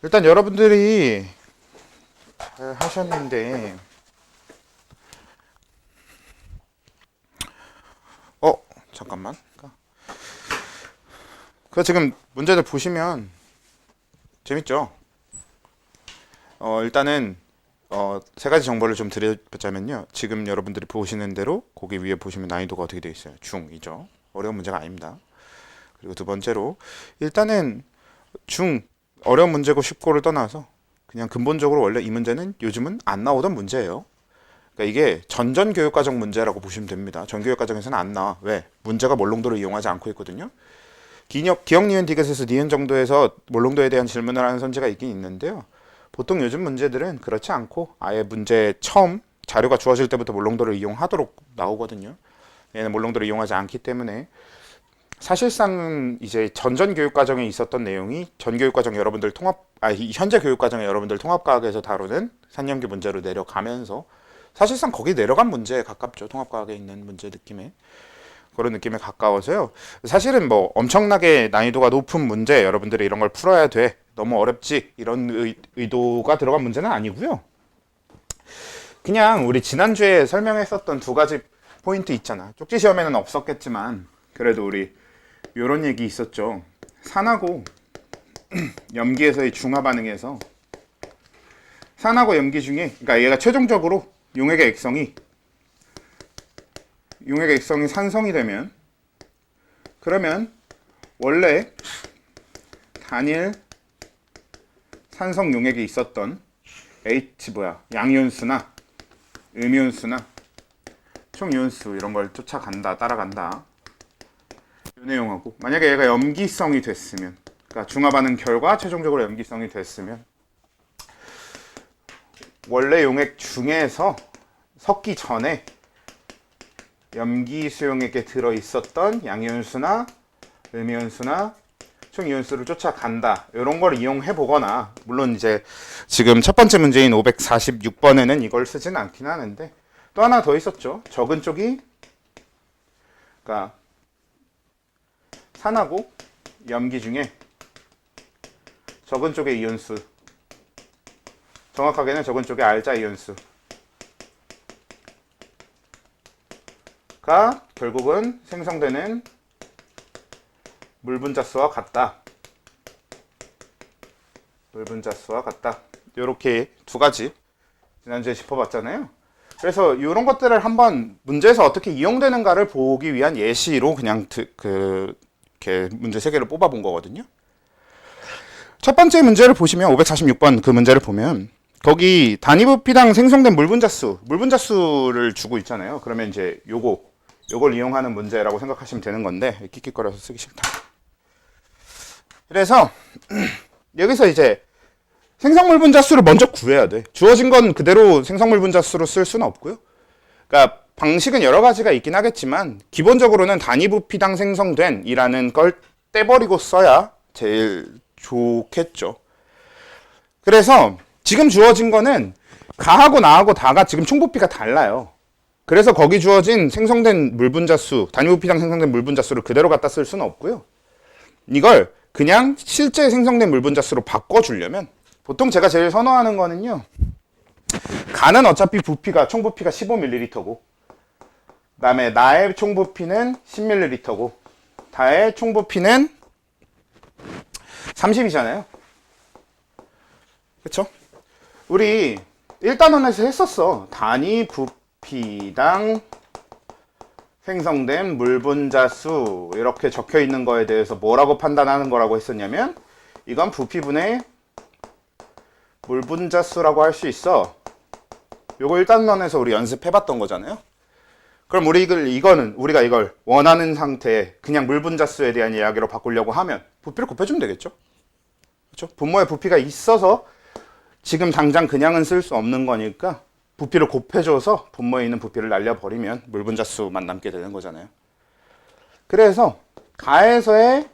일단 여러분들이 하셨는데, 잠깐만. 지금 문제들 보시면 재밌죠? 일단은 세 가지 정보를 좀 드리자면요. 지금 여러분들이 보시는 대로 거기 위에 보시면 난이도가 어떻게 되어 있어요? 중이죠. 어려운 문제가 아닙니다. 그리고 두 번째로 일단은 어려운 문제고 쉽고를 떠나서 그냥 근본적으로 원래 이 문제는 요즘은 안 나오던 문제예요. 그러니까 이게 전전교육과정 문제라고 보시면 됩니다. 전교육과정에서는 안 나와. 왜? 문제가 몰롱도를 이용하지 않고 있거든요. 기억, 니은, 디귿에서 니은 정도에서 몰롱도에 대한 질문을 하는 선지가 있긴 있는데요. 보통 요즘 문제들은 그렇지 않고 아예 문제 처음 자료가 주어질 때부터 몰롱도를 이용하도록 나오거든요. 얘는 몰롱도를 이용하지 않기 때문에 사실상 이제 전전 교육과정에 있었던 내용이 전 교육과정 여러분들 현재 교육과정의 여러분들 통합과학에서 다루는 산연기 문제로 내려가면서 사실상 거기 내려간 문제에 가깝죠. 통합과학에 있는 문제 느낌에. 그런 느낌에 가까워서요. 사실은 뭐 엄청나게 난이도가 높은 문제, 여러분들이 이런 걸 풀어야 돼, 너무 어렵지, 이런 의도가 들어간 문제는 아니고요. 그냥 우리 지난주에 설명했었던 두 가지 포인트 있잖아. 쪽지 시험에는 없었겠지만 그래도 우리 요런 얘기 있었죠. 산하고 염기에서의 중화 반응에서 산하고 염기 중에, 그러니까 얘가 최종적으로 용액의 액성이 산성이 되면, 그러면 원래 단일 산성 용액에 있었던 양이온수나 음이온수나 총이온수 이런 걸 따라간다. 이 내용하고, 만약에 얘가 염기성이 됐으면, 그러니까 중화 반응 결과 최종적으로 염기성이 됐으면 원래 용액 중에서 섞기 전에 염기 수용액에 들어있었던 양이온수나 음이온수나 총이온수를 쫓아간다. 이런 걸 이용해 보거나, 물론 이제 지금 첫 번째 문제인 546번에는 이걸 쓰진 않긴 하는데, 또 하나 더 있었죠. 적은 쪽이, 그러니까 산하고 염기 중에 적은 쪽의 이온수, 정확하게는 적은 쪽의 알자 이온수 가 결국은 생성되는 물 분자수와 같다. 이렇게 두 가지 지난주에 짚어봤잖아요. 그래서 이런 것들을 한번 문제에서 어떻게 이용되는가를 보기 위한 예시로 그냥 이렇게 문제 3개를 뽑아본 거거든요. 첫 번째 문제를 보시면 546번 그 문제를 보면 거기 단위 부피당 생성된 물 분자수를 주고 있잖아요. 그러면 이제 요걸 이용하는 문제라고 생각하시면 되는 건데, 끽끽거려서 쓰기 싫다. 그래서 여기서 이제 생성물 분자수를 먼저 구해야 돼. 주어진 건 그대로 생성물 분자수로 쓸 수는 없고요. 그러니까 방식은 여러 가지가 있긴 하겠지만 기본적으로는 단위 부피당 생성된 이라는 걸 떼버리고 써야 제일 좋겠죠. 그래서 지금 주어진 거는 가하고 나하고 다가 지금 총부피가 달라요. 그래서 거기 주어진 생성된 물분자수, 단위 부피당 생성된 물분자수를 그대로 갖다 쓸 수는 없고요. 이걸 그냥 실제 생성된 물분자수로 바꿔주려면, 보통 제가 제일 선호하는 거는요, 가는 어차피 총부피가 15ml고, 그 다음에 나의 총부피는 10ml고, 다의 총부피는 30이잖아요. 그쵸? 우리 1단원에서 했었어. 단위 부피당 생성된 물분자수 이렇게 적혀 있는 거에 대해서 뭐라고 판단하는 거라고 했었냐면, 이건 부피분의 물분자수라고 할 수 있어. 요거 1단원에서 우리 연습해봤던 거잖아요. 그럼 우리가 이걸 원하는 상태에 그냥 물분자수에 대한 이야기로 바꾸려고 하면 부피를 곱해주면 되겠죠. 그렇죠? 분모에 부피가 있어서 지금 당장 그냥은 쓸 수 없는 거니까 부피를 곱해줘서 분모에 있는 부피를 날려버리면 물분자수만 남게 되는 거잖아요. 그래서 가에서의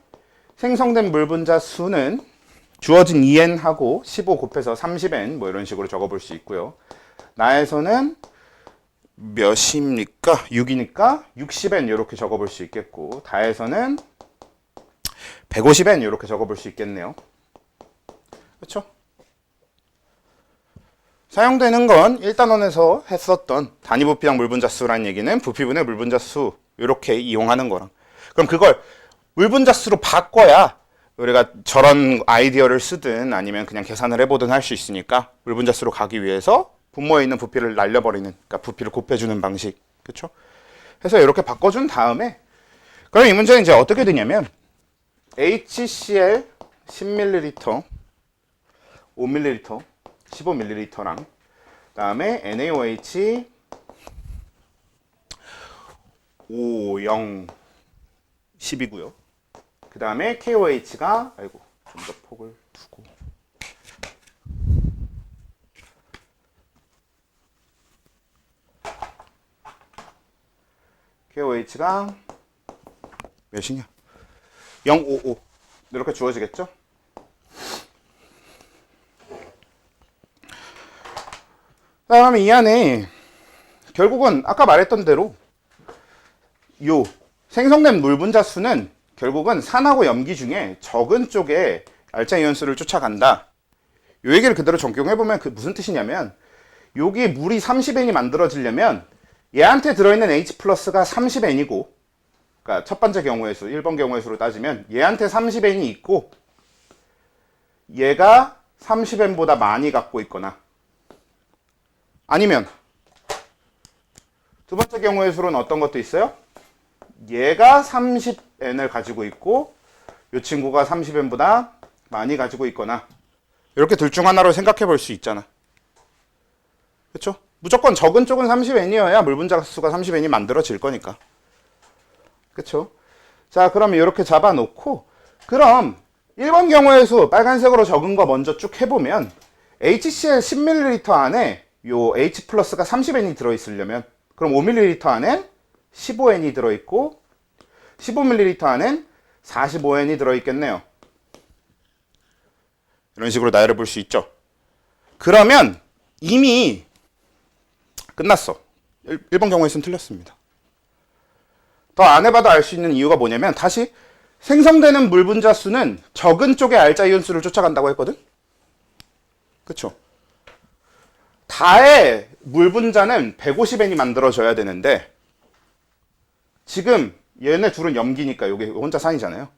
생성된 물분자수는 주어진 2n하고 15 곱해서 30n 뭐 이런 식으로 적어볼 수 있고요. 나에서는 몇입니까? 6이니까 60n 이렇게 적어볼 수 있겠고, 다에서는 150n 이렇게 적어볼 수 있겠네요. 그렇죠? 사용되는 건 1단원에서 했었던 단위 부피당 물분자수라는 얘기는 부피분의 물분자수 이렇게 이용하는 거랑, 그럼 그걸 물분자수로 바꿔야 우리가 저런 아이디어를 쓰든 아니면 그냥 계산을 해보든 할 수 있으니까 물분자수로 가기 위해서 분모에 있는 부피를 날려버리는, 그러니까 부피를 곱해주는 방식. 그렇죠? 해서 이렇게 바꿔준 다음에, 그럼 이 문제는 이제 어떻게 되냐면 HCl 10ml, 5ml, 15ml랑 그다음에 NaOH 5, 0, 10이고요. 그 다음에 KOH가, 아이고, 좀 더 폭을 두고. KOH가 몇이냐? 055. 이렇게 주어지겠죠? 그다음에 이 안에 결국은 아까 말했던 대로 요 생성된 물분자수는 결국은 산하고 염기 중에 적은 쪽에 알짜 이온수를 쫓아간다. 요 얘기를 그대로 적용해보면 그 무슨 뜻이냐면, 여기 물이 30N이 만들어지려면 얘한테 들어있는 H 플러스가 30N이고, 그러니까 첫 번째 경우의 수, 1번 경우의 수로 따지면 얘한테 30N이 있고 얘가 30N보다 많이 갖고 있거나, 아니면 두 번째 경우의 수로는 어떤 것도 있어요? 얘가 30N을 가지고 있고 이 친구가 30N보다 많이 가지고 있거나, 이렇게 둘 중 하나로 생각해 볼 수 있잖아. 그렇죠? 무조건 적은 쪽은 30N이어야 물분자수가 30N이 만들어질 거니까. 그렇죠? 자, 그럼 이렇게 잡아놓고, 그럼 1번 경우의 수 빨간색으로 적은 거 먼저 쭉 해보면 HCl 10ml 안에 요 H 플러스가 30N이 들어있으려면, 그럼 5ml 안엔 15N이 들어있고 15ml 안엔 45N이 들어있겠네요. 이런 식으로 나열해 볼 수 있죠. 그러면 이미 끝났어. 1번 경우의 수는 틀렸습니다. 더 안 해봐도 알 수 있는 이유가 뭐냐면, 다시 생성되는 물분자 수는 적은 쪽의 알짜 이온 수를 쫓아간다고 했거든. 그쵸? 다의 물분자는 150N이 만들어져야 되는데 지금 얘네 둘은 염기니까 여기 혼자 산이잖아요.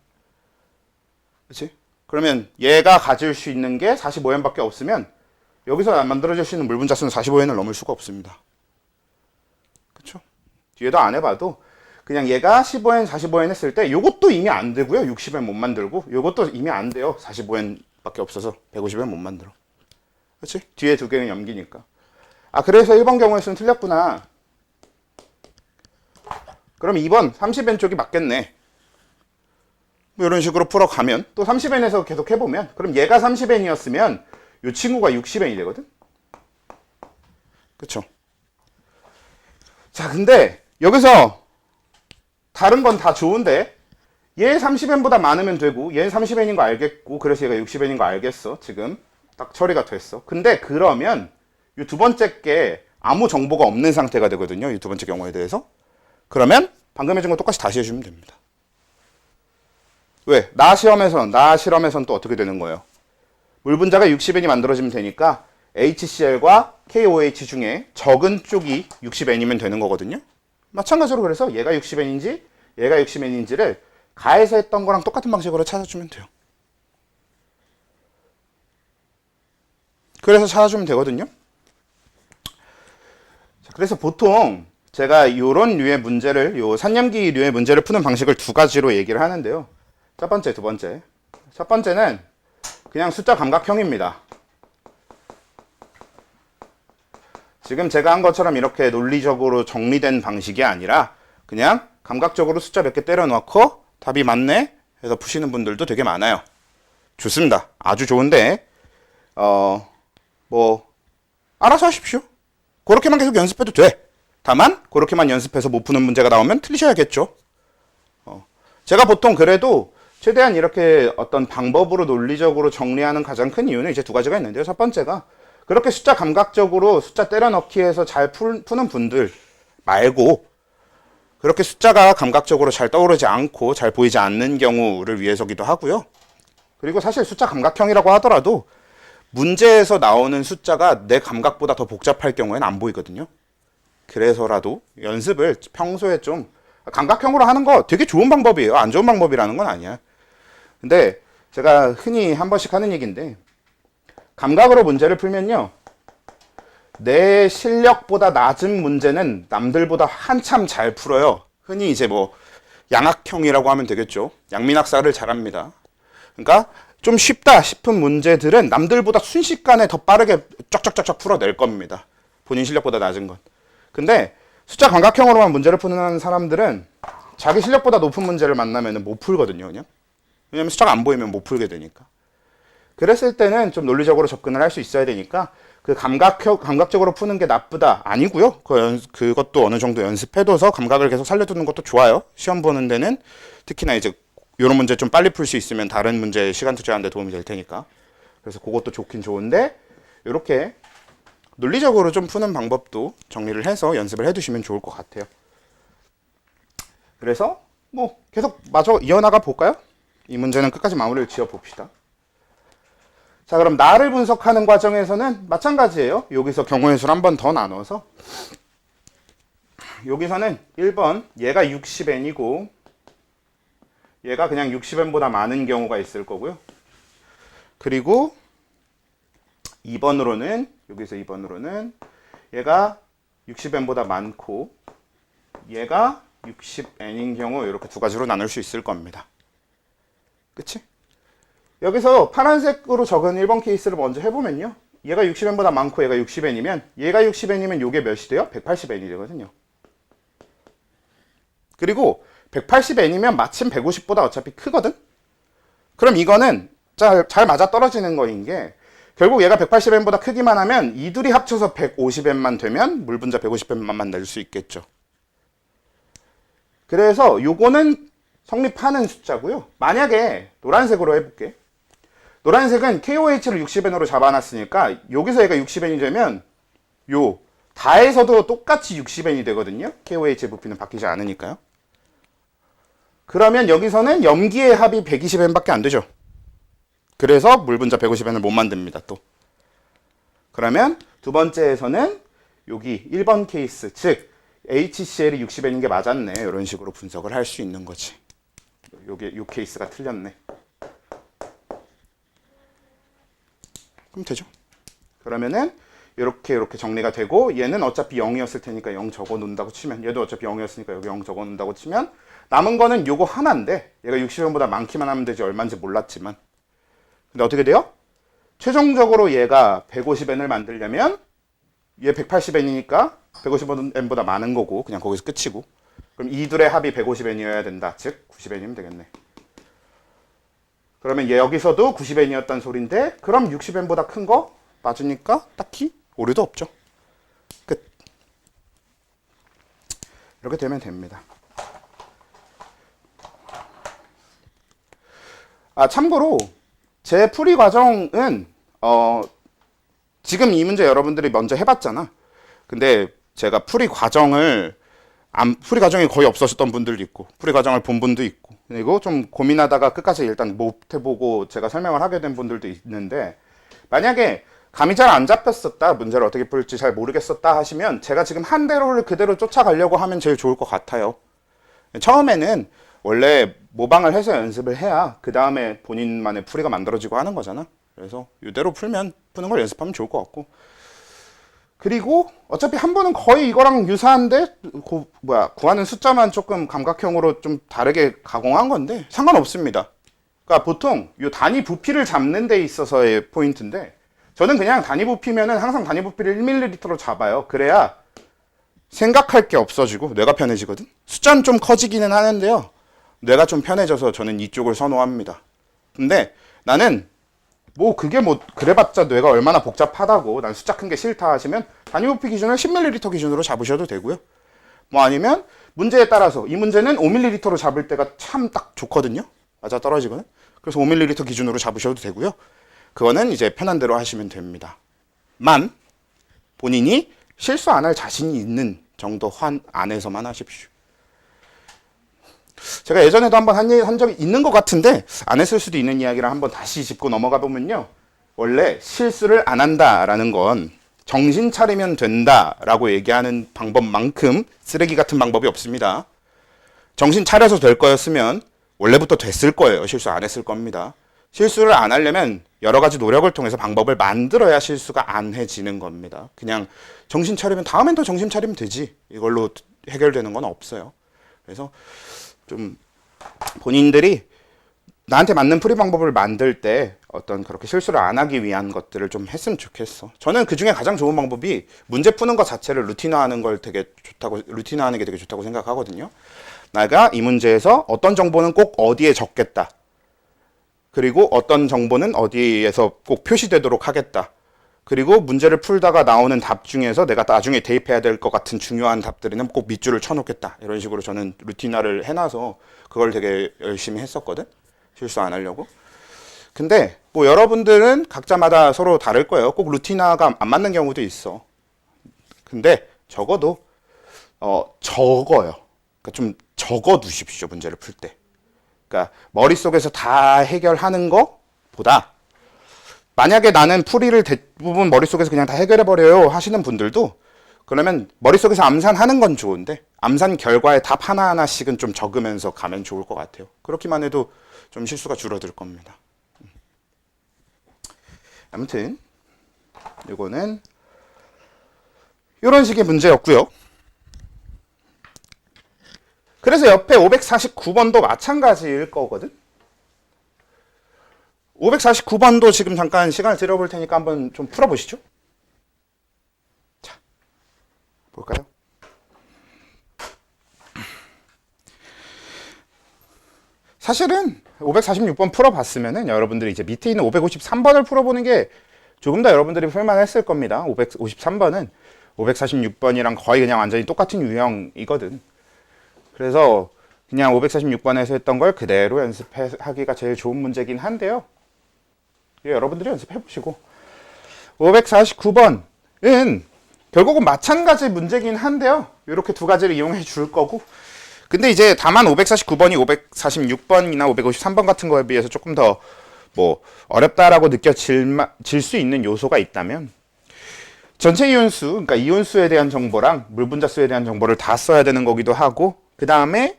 그치? 그러면 얘가 가질 수 있는 게 45N밖에 없으면 여기서 만들어질 수 있는 물분자 수는 45N을 넘을 수가 없습니다. 그쵸? 뒤에도 안 해봐도 그냥 얘가 15N, 45N 했을 때 요것도 이미 안 되고요. 60N 못 만들고, 요것도 이미 안 돼요. 45N밖에 없어서 150N 못 만들어. 그렇지? 뒤에 두 개는 염기니까. 아, 그래서 1번 경우의 수는 틀렸구나. 그럼 2번 30N 쪽이 맞겠네. 뭐 이런 식으로 풀어가면 또 30N에서 계속 해보면, 그럼 얘가 30N이었으면 이 친구가 60N이 되거든. 그쵸? 자, 근데 여기서 다른 건 다 좋은데 얘 30N보다 많으면 되고 얘는 30N인 거 알겠고, 그래서 얘가 60N인 거 알겠어. 지금 딱 처리가 됐어. 근데 그러면 이 두 번째 게 아무 정보가 없는 상태가 되거든요. 이 두 번째 경우에 대해서. 그러면 방금 해준 거 똑같이 다시 해주면 됩니다. 왜? 나 실험에선 또 어떻게 되는 거예요? 물분자가 60N이 만들어지면 되니까 HCl과 KOH 중에 적은 쪽이 60N이면 되는 거거든요. 마찬가지로 그래서 얘가 60N인지 얘가 60N인지를 가해서 했던 거랑 똑같은 방식으로 찾아주면 돼요. 그래서 찾아주면 되거든요. 자, 그래서 보통 제가 요런 류의 문제를, 요 산염기 류의 문제를 푸는 방식을 두 가지로 얘기를 하는데요. 첫 번째, 두 번째. 첫 번째는 그냥 숫자 감각형입니다. 지금 제가 한 것처럼 이렇게 논리적으로 정리된 방식이 아니라 그냥 감각적으로 숫자 몇 개 때려 넣고 답이 맞네 해서 푸시는 분들도 되게 많아요. 좋습니다. 아주 좋은데 뭐 알아서 하십시오. 그렇게만 계속 연습해도 돼. 다만 그렇게만 연습해서 못 푸는 문제가 나오면 틀리셔야겠죠. 제가 보통 그래도 최대한 이렇게 어떤 방법으로 논리적으로 정리하는 가장 큰 이유는 이제 두 가지가 있는데요. 첫 번째가 그렇게 숫자 감각적으로 숫자 때려 넣기 해서 잘 푸는 분들 말고, 그렇게 숫자가 감각적으로 잘 떠오르지 않고 잘 보이지 않는 경우를 위해서기도 하고요. 그리고 사실 숫자 감각형이라고 하더라도 문제에서 나오는 숫자가 내 감각보다 더 복잡할 경우에는 안 보이거든요. 그래서라도 연습을 평소에 좀 감각형으로 하는 거 되게 좋은 방법이에요. 안 좋은 방법이라는 건 아니야. 근데 제가 흔히 한 번씩 하는 얘기인데, 감각으로 문제를 풀면요, 내 실력보다 낮은 문제는 남들보다 한참 잘 풀어요. 흔히 이제 뭐 양학형이라고 하면 되겠죠. 양민학사를 잘합니다. 그러니까 좀 쉽다 싶은 문제들은 남들보다 순식간에 더 빠르게 쫙쫙쫙쫙 풀어낼 겁니다. 본인 실력보다 낮은 건. 근데 숫자 감각형으로만 문제를 푸는 사람들은 자기 실력보다 높은 문제를 만나면 못 풀거든요, 그냥. 왜냐면 숫자가 안 보이면 못 풀게 되니까. 그랬을 때는 좀 논리적으로 접근을 할 수 있어야 되니까 그 감각적으로 푸는 게 나쁘다 아니고요. 그것도 어느 정도 연습해둬서 감각을 계속 살려두는 것도 좋아요. 시험 보는 데는 특히나 이제 이런 문제 좀 빨리 풀 수 있으면 다른 문제에 시간 투자하는 데 도움이 될 테니까. 그래서 그것도 좋긴 좋은데, 이렇게 논리적으로 좀 푸는 방법도 정리를 해서 연습을 해두시면 좋을 것 같아요. 그래서 뭐 계속 마저 이어나가 볼까요? 이 문제는 끝까지 마무리를 지어 봅시다. 자, 그럼 나를 분석하는 과정에서는 마찬가지예요. 여기서 경우의 수를 한 번 더 나눠서, 여기서는 1번 얘가 60n이고 얘가 그냥 60n보다 많은 경우가 있을 거고요. 그리고 2번으로는, 여기서 2번으로는 얘가 60n보다 많고 얘가 60n인 경우, 이렇게 두 가지로 나눌 수 있을 겁니다. 그치? 여기서 파란색으로 적은 1번 케이스를 먼저 해보면요, 얘가 60n보다 많고 얘가 60n이면, 얘가 60n이면 요게 몇이 돼요? 180n이 되거든요. 그리고 180n이면 마침 150보다 어차피 크거든? 그럼 이거는 잘 맞아떨어지는 거인 게, 결국 얘가 180n보다 크기만 하면 이 둘이 합쳐서 150n만 되면 물분자 150n만 낼 수 있겠죠. 그래서 요거는 성립하는 숫자고요. 만약에 노란색으로 해볼게. 노란색은 KOH를 60n으로 잡아놨으니까 여기서 얘가 60n이 되면 요 다에서도 똑같이 60n이 되거든요. KOH의 부피는 바뀌지 않으니까요. 그러면 여기서는 염기의 합이 120n밖에 안 되죠. 그래서 물분자 150n을 못 만듭니다. 또 그러면 두 번째에서는 여기 1번 케이스, 즉 HCl이 60n인 게 맞았네, 이런 식으로 분석을 할 수 있는 거지. 요게 요 케이스가 틀렸네. 그럼 되죠. 그러면은 이렇게 정리가 되고, 얘는 어차피 0이었을 테니까 0 적어 놓는다고 치면, 얘도 어차피 0이었으니까 여기 0 적어 놓는다고 치면, 남은 거는 요거 하나인데, 얘가 60n보다 많기만 하면 되지 얼마인지 몰랐지만. 근데 어떻게 돼요? 최종적으로 얘가 150n을 만들려면 얘 180n이니까 150n보다 많은 거고, 그냥 거기서 끝이고, 그럼 이 둘의 합이 150n이어야 된다. 즉 90n이면 되겠네. 그러면 얘 여기서도 90n이었단 소린데, 그럼 60n보다 큰 거 맞으니까 딱히 오류도 없죠. 끝. 이렇게 되면 됩니다. 참고로 제 풀이 과정은 지금 이 문제 여러분들이 먼저 해봤잖아. 근데 제가 풀이 과정이 거의 없었던 분들도 있고, 풀이 과정을 본 분도 있고, 그리고 좀 고민하다가 끝까지 일단 못 해보고 제가 설명을 하게 된 분들도 있는데, 만약에 감이 잘 안 잡혔었다, 문제를 어떻게 풀지 잘 모르겠었다 하시면 제가 지금 한 대로를 그대로 쫓아가려고 하면 제일 좋을 것 같아요. 처음에는 원래 모방을 해서 연습을 해야 그 다음에 본인만의 풀이가 만들어지고 하는 거잖아. 그래서 이대로 푸는 걸 연습하면 좋을 것 같고, 그리고 어차피 한 번은 거의 이거랑 유사한데 구하는 숫자만 조금 감각형으로 좀 다르게 가공한 건데 상관없습니다. 그러니까 보통 이 단위 부피를 잡는 데 있어서의 포인트인데, 저는 그냥 단위 부피면은 항상 단위 부피를 1ml로 잡아요. 그래야 생각할 게 없어지고 뇌가 편해지거든. 숫자는 좀 커지기는 하는데요, 뇌가 좀 편해져서 저는 이쪽을 선호합니다. 근데 나는 그게 그래봤자 뇌가 얼마나 복잡하다고, 난 숫자 큰 게 싫다 하시면 단위 부피 기준을 10ml 기준으로 잡으셔도 되고요. 아니면 문제에 따라서 이 문제는 5ml로 잡을 때가 참 딱 좋거든요. 맞아 떨어지거든. 그래서 5ml 기준으로 잡으셔도 되고요. 그거는 이제 편한 대로 하시면 됩니다. 본인이 실수 안 할 자신이 있는 정도 안에서만 하십시오. 제가 예전에도 한번 한 적이 있는 것 같은데 안 했을 수도 있는 이야기를 한번 다시 짚고 넘어가 보면요. 원래 실수를 안 한다라는 건 정신 차리면 된다라고 얘기하는 방법만큼 쓰레기 같은 방법이 없습니다. 정신 차려서 될 거였으면 원래부터 됐을 거예요. 실수 안 했을 겁니다. 실수를 안 하려면 여러 가지 노력을 통해서 방법을 만들어야 실수가 안 해지는 겁니다. 그냥 정신 차리면 다음엔 더 정신 차리면 되지. 이걸로 해결되는 건 없어요. 그래서 좀 본인들이 나한테 맞는 풀이 방법을 만들 때 어떤 그렇게 실수를 안 하기 위한 것들을 좀 했으면 좋겠어. 저는 그 중에 가장 좋은 방법이 문제 푸는 것 자체를 루틴화하는 걸 되게 좋다고, 루틴화하는 게 되게 좋다고 생각하거든요. 내가 이 문제에서 어떤 정보는 꼭 어디에 적겠다. 그리고 어떤 정보는 어디에서 꼭 표시되도록 하겠다. 그리고 문제를 풀다가 나오는 답 중에서 내가 나중에 대입해야 될 것 같은 중요한 답들에는 꼭 밑줄을 쳐놓겠다. 이런 식으로 저는 루틴화를 해놔서 그걸 되게 열심히 했었거든. 실수 안 하려고. 근데 뭐 여러분들은 각자마다 서로 다를 거예요. 꼭 루틴화가 안 맞는 경우도 있어. 근데 적어도 적어요. 그러니까 좀 적어 두십시오. 문제를 풀 때. 그러니까 머릿속에서 다 해결하는 것보다 만약에 나는 풀이를 대부분 머릿속에서 그냥 다 해결해버려요 하시는 분들도 그러면 머릿속에서 암산하는 건 좋은데 암산 결과의 답 하나하나씩은 좀 적으면서 가면 좋을 것 같아요. 그렇기만 해도 좀 실수가 줄어들 겁니다. 아무튼 이거는 이런 식의 문제였고요. 그래서 옆에 549번도 마찬가지일 거거든. 549번도 지금 잠깐 시간을 들여볼 테니까 한번 좀 풀어보시죠. 자, 볼까요? 사실은 546번 풀어봤으면은 여러분들이 이제 밑에 있는 553번을 풀어보는 게 조금 더 여러분들이 풀만했을 겁니다. 553번은 546번이랑 거의 그냥 완전히 똑같은 유형이거든. 그래서 그냥 546번에서 했던 걸 그대로 연습하기가 제일 좋은 문제긴 한데요. 여러분들이 연습해보시고 549번은 결국은 마찬가지 문제긴 한데요. 이렇게 두 가지를 이용해 줄 거고 근데 이제 다만 549번이 546번이나 553번 같은 거에 비해서 조금 더 뭐 어렵다라고 느껴질 수 있는 요소가 있다면 전체 이온수, 그러니까 이온수에 대한 정보랑 물분자수에 대한 정보를 다 써야 되는 거기도 하고 그 다음에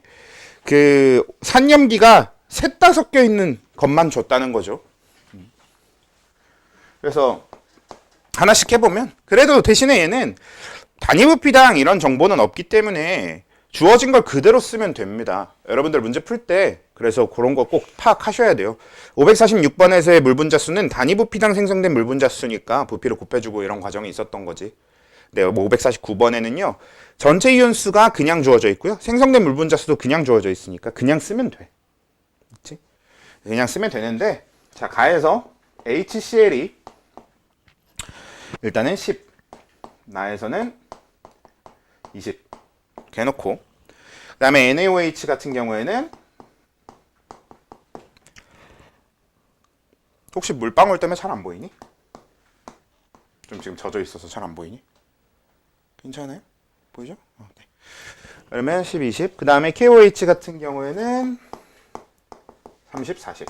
그 산염기가 셋 다 섞여 있는 것만 줬다는 거죠. 그래서 하나씩 해보면 그래도 대신에 얘는 단위부피당 이런 정보는 없기 때문에 주어진 걸 그대로 쓰면 됩니다. 여러분들 문제 풀 때 그래서 그런 거 꼭 파악하셔야 돼요. 546번에서의 물분자수는 단위부피당 생성된 물분자수니까 부피를 곱해주고 이런 과정이 있었던 거지. 네, 뭐 549번에는요. 전체 이온수가 그냥 주어져 있고요. 생성된 물분자수도 그냥 주어져 있으니까 그냥 쓰면 돼. 그렇지? 그냥 쓰면 되는데 자, 가에서 HCl이 일단은 10, 나에서는 20 이렇게 해놓고 그 다음에 NaOH 같은 경우에는 혹시 물방울 때문에 잘 안 보이니? 좀 지금 젖어 있어서 잘 안 보이니? 괜찮아요? 보이죠? 네. 그러면 10, 20. 그 다음에 KOH 같은 경우에는 30, 40.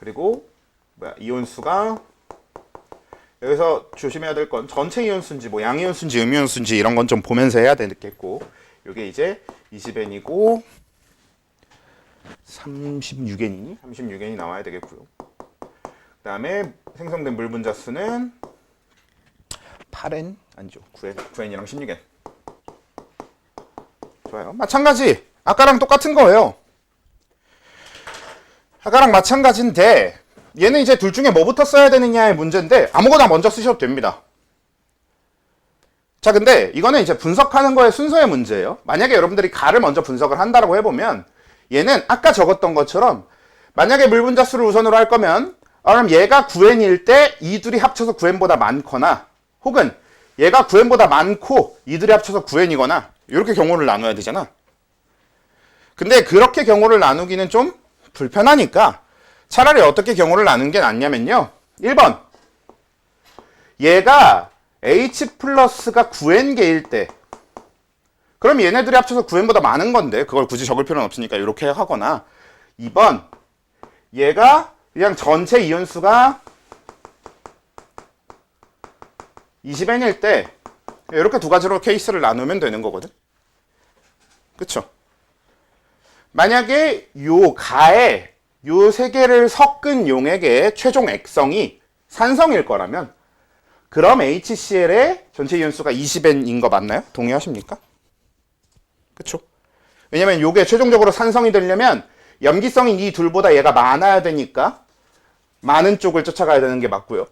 그리고 이온수가 여기서 조심해야 될 건 전체 이온수인지 뭐 양이온수인지 음이온수인지 이런 건 좀 보면서 해야 되겠고 이게 이제 20N이고 36N이니? 36N이 나와야 되겠고요. 그 다음에 생성된 물 분자수는 8N? 아니죠. 9N이랑 16N. 좋아요. 마찬가지. 아까랑 똑같은 거예요. 아까랑 마찬가지인데 얘는 이제 둘 중에 뭐부터 써야 되느냐의 문제인데 아무거나 먼저 쓰셔도 됩니다. 자, 근데 이거는 이제 분석하는 거의 순서의 문제예요. 만약에 여러분들이 가를 먼저 분석을 한다라고 해보면 얘는 아까 적었던 것처럼 만약에 물분자수를 우선으로 할 거면 그럼 얘가 9n일 때 이 둘이 합쳐서 9n보다 많거나 혹은 얘가 9n보다 많고 이 둘이 합쳐서 9n이거나 이렇게 경우를 나눠야 되잖아. 근데 그렇게 경우를 나누기는 좀 불편하니까 차라리 어떻게 경우를 나누는 게 낫냐면요. 1번 얘가 H 플러스가 9n개일 때 그럼 얘네들이 합쳐서 9n보다 많은 건데 그걸 굳이 적을 필요는 없으니까 이렇게 하거나 2번 얘가 그냥 전체 이온수가 20n일 때 이렇게 두 가지로 케이스를 나누면 되는 거거든. 그쵸? 만약에 요 가에 요 세 개를 섞은 용액의 최종 액성이 산성일 거라면 그럼 HCl의 전체 이온수가 20n인 거 맞나요? 동의하십니까? 그쵸? 왜냐면 요게 최종적으로 산성이 되려면 염기성인 이 둘보다 얘가 많아야 되니까 많은 쪽을 쫓아가야 되는 게 맞고요.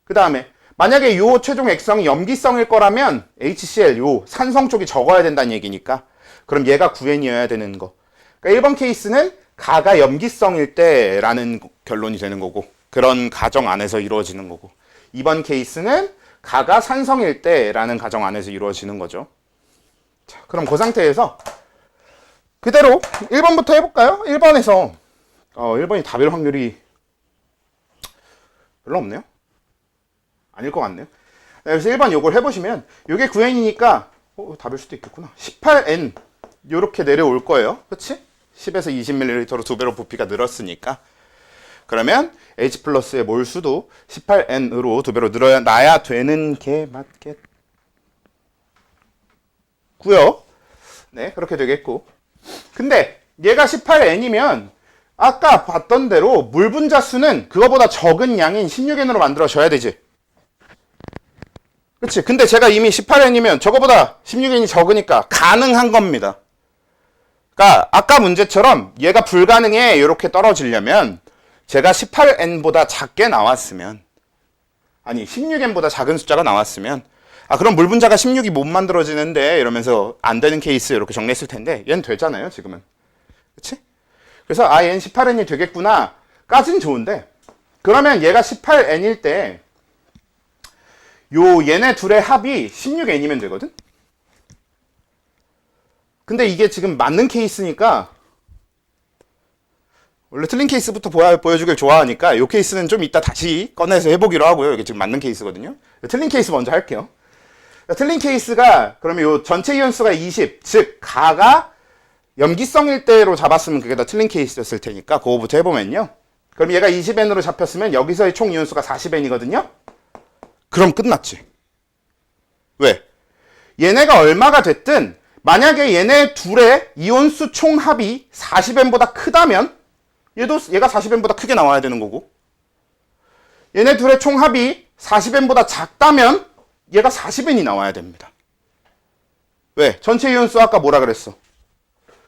그 다음에 만약에 요 최종 액성이 염기성일 거라면 HCl 요 산성 쪽이 적어야 된다는 얘기니까 그럼 얘가 9n이어야 되는 거. 그러니까 1번 케이스는 가가 염기성일 때라는 결론이 되는 거고 그런 가정 안에서 이루어지는 거고 2번 케이스는 가가 산성일 때라는 가정 안에서 이루어지는 거죠. 자, 그럼 그 상태에서 그대로 1번부터 해볼까요? 1번에서 1번이 답일 확률이 별로 없네요. 아닐 것 같네요. 그래서 1번 요걸 해보시면 요게 9n이니까 답일 수도 있겠구나. 18n 요렇게 내려올 거예요. 그치? 10에서 20ml로 2배로 부피가 늘었으니까 그러면 H 플러스의 몰수도 18n으로 2배로 늘어나야 되는 게 맞겠고요. 네, 그렇게 되겠고. 근데 얘가 18n이면 아까 봤던 대로 물 분자 수는 그거보다 적은 양인 16n으로 만들어져야 되지. 그치? 근데 제가 이미 18n이면 저거보다 16n이 적으니까 가능한 겁니다. 그러니까 아까 문제처럼 얘가 불가능해 이렇게 떨어지려면 제가 18n보다 작게 나왔으면 아니 16n보다 작은 숫자가 나왔으면 그럼 물 분자가 16이 못 만들어지는데 이러면서 안 되는 케이스 이렇게 정리했을 텐데 얘는 되잖아요 지금은. 그치? 그래서 얘는 18n이 되겠구나 까진 좋은데 그러면 얘가 18n일 때 얘네 둘의 합이 16n이면 되거든? 근데 이게 지금 맞는 케이스니까 원래 틀린 케이스부터 보여주길 좋아하니까 이 케이스는 좀 이따 다시 꺼내서 해보기로 하고요. 이게 지금 맞는 케이스거든요. 틀린 케이스 먼저 할게요. 틀린 케이스가 그러면 요 전체 이온수가 20, 즉 가가 염기성일 때로 잡았으면 그게 더 틀린 케이스였을 테니까 그거부터 해보면요. 그럼 얘가 20n으로 잡혔으면 여기서의 총 이온수가 40n이거든요. 그럼 끝났지. 왜? 얘네가 얼마가 됐든 만약에 얘네 둘의 이온수 총합이 40n보다 크다면 얘가 40n보다 크게 나와야 되는 거고 얘네 둘의 총합이 40n보다 작다면 얘가 40n이 나와야 됩니다. 왜? 전체 이온수 아까 뭐라 그랬어?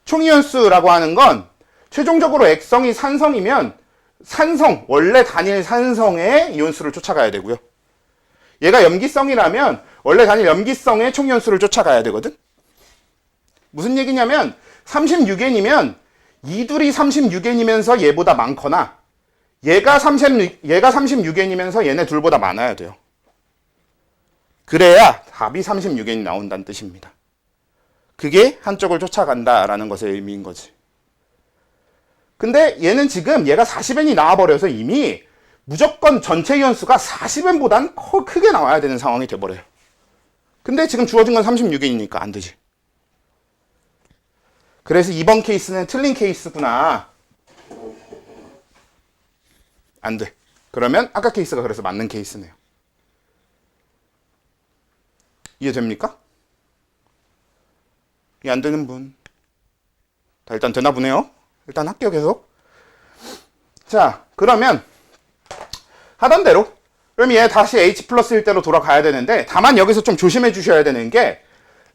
총이온수라고 하는 건 최종적으로 액성이 산성이면 산성, 원래 단일 산성의 이온수를 쫓아가야 되고요. 얘가 염기성이라면 원래 단일 염기성의 총이온수를 쫓아가야 되거든? 무슨 얘기냐면 36n이면 이 둘이 36n이면서 얘보다 많거나 얘가 36n이면서 얘네 둘보다 많아야 돼요. 그래야 답이 36n이 나온다는 뜻입니다. 그게 한쪽을 쫓아간다라는 것의 의미인 거지. 근데 얘는 지금 얘가 40n이 나와버려서 이미 무조건 전체 이온수가 40n보단 크게 나와야 되는 상황이 돼버려요. 근데 지금 주어진 건 36n이니까 안 되지. 그래서 이번 케이스는 틀린 케이스구나. 안 돼. 그러면 아까 케이스가 그래서 맞는 케이스네요. 이해됩니까? 이해 안 되는 분. 자, 일단 되나 보네요. 일단 할게요, 계속. 자, 그러면 하던 대로 그럼 얘 다시 H 플러스일 때로 돌아가야 되는데 다만 여기서 좀 조심해 주셔야 되는 게